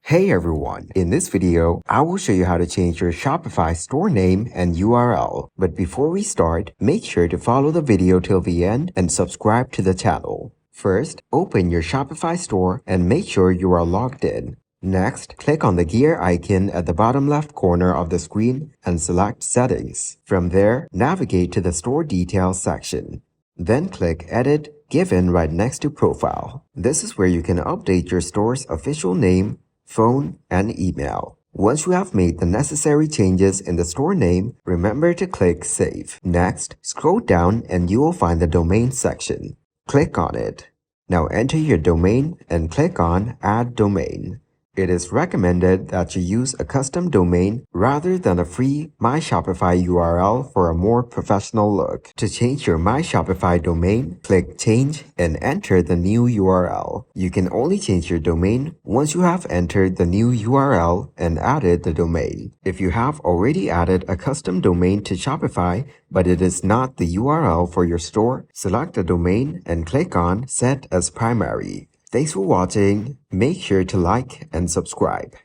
Hey everyone, in this video, I will show you how to change your Shopify store name and URL. But before we start, make sure to follow the video till the end and subscribe to the channel. First, open your Shopify store and make sure you are logged in. Next, click on the gear icon at the bottom left corner of the screen and select Settings. From there, navigate to the Store Details section. Then click Edit, given right next to Profile. This is where you can update your store's official name, phone, and email. Once you have made the necessary changes in the store name, remember to click Save. Next, scroll down and you will find the Domain section. Click on it. Now enter your domain and click on Add Domain. It is recommended that you use a custom domain rather than a free My Shopify URL for a more professional look. To change your My Shopify domain, click Change and enter the new URL. You can only change your domain once you have entered the new URL and added the domain. If you have already added a custom domain to Shopify, but it is not the URL for your store, select the domain and click on Set as Primary. Thanks for watching. Make sure to like and subscribe.